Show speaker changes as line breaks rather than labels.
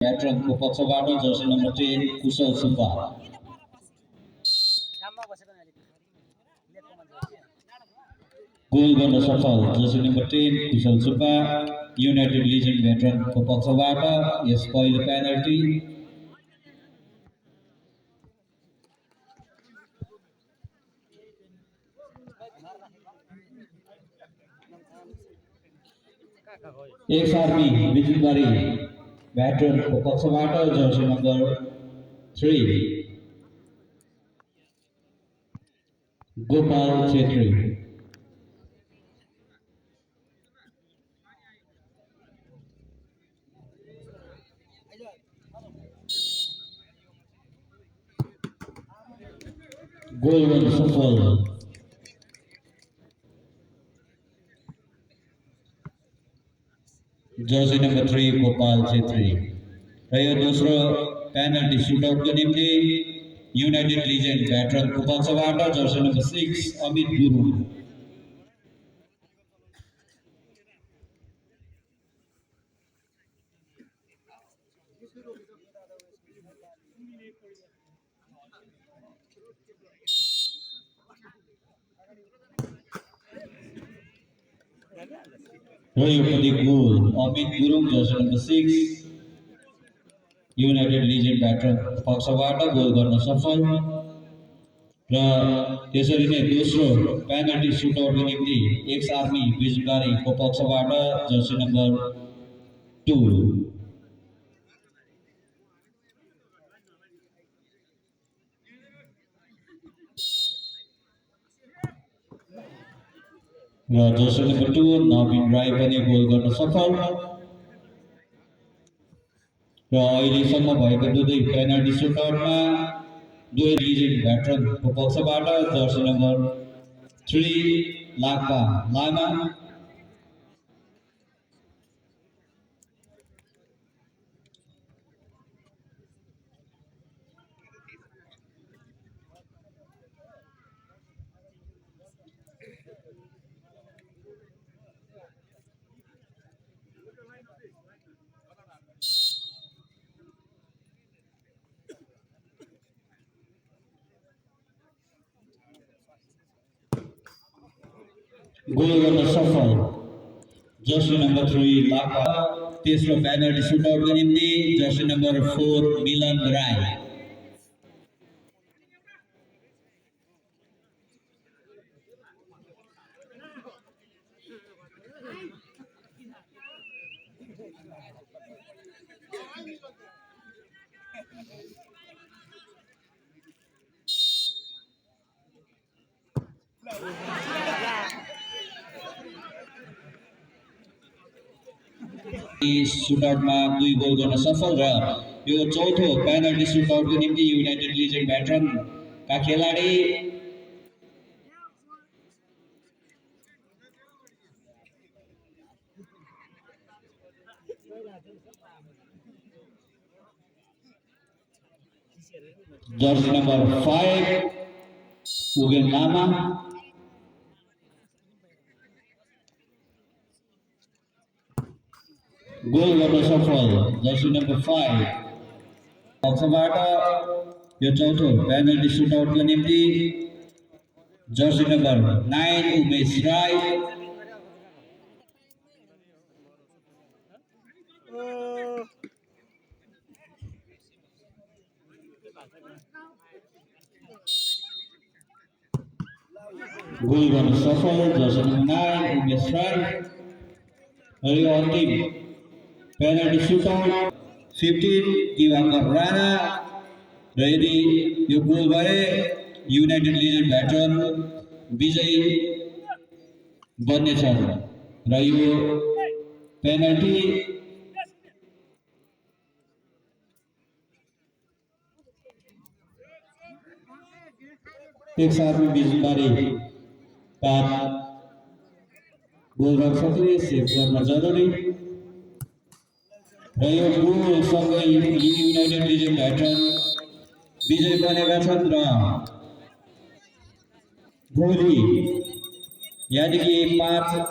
ब्याटरनको पक्षबाट jersey number 10 Kushal Subba goal गर्न सफल jersey number 10 Kushal Subba United Legend भेटरनको पक्षबाट यस पहिलो पेनल्टी XRB बिजुबारी भेटरनको पक्षबाट jersey number 3 Gopal Chhetri goal गर्न सफल जर्सी नम्बर 3 गोपाल छेत्री र यो दोस्रो पेनल्टी सुटआउटको निम्ति युनाइटेड लिजेन्ड भेटरनको पक्षबाट जर्सी नम्बर 6 अमित गुरुङ र यो पनि goal Amit Gurung jersey number 6 United Legend भेटरनको पक्षबाट गोल गर्न सफल र त्यसरी नै दोस्रो पेनल्टी सुटआउटको निम्ति एक्स आर्मी बिजुबारीको पक्षबाट जर्सी नम्बर 2 र जर्सी नम्बर 2 नवीन राई पनि गोल गर्न सफल र अहिलेसम्म भएको दुवै पेनल्टी सुटआउटमा दुवै लिजेन्ड भेटरनको पक्षबाट जर्सी नम्बर 3 लाक्पा लामा गोल गर्न सफल जर्सी नम्बर 3 लाक्पा तेस्रो पेनल्टी सुटआउटको निम्ति जर्सी नम्बर 4 मिलन राई सुटआउटमा 2 गोल गर्न सफल र यो चौथो पेनल्टी सुटआउटको निम्ति युनाइटेड लिजेन्ड भेटरनका खेलाडी जर्सी नम्बर 5 उगेन लामा गोल गर्न सफल जर्सी नम्बर 5 पक्षबाट यो चौथो पेनल्टी सुटआउटको निम्ति जर्सी नम्बर 9 उमेश राई गोल गर्न सफल जर्सी नम्बर 9 उमेश राई र यो अन्तिम पेनल्टी सुटआउट 15 दिवाकर राणा र यदि यो गोल भए युनाइटेड लिजेन्ड भेटरन विजयी बन्नेछ र यो पेनल्टी एक साथमा बिजुबारी पार गोल रक्षकले सेभ गर्न जरुरी र यो गोलसँगै युनाइटेड लिजेन्ड भेटरन विजयी बनेका छन् र भोलि यानी कि 5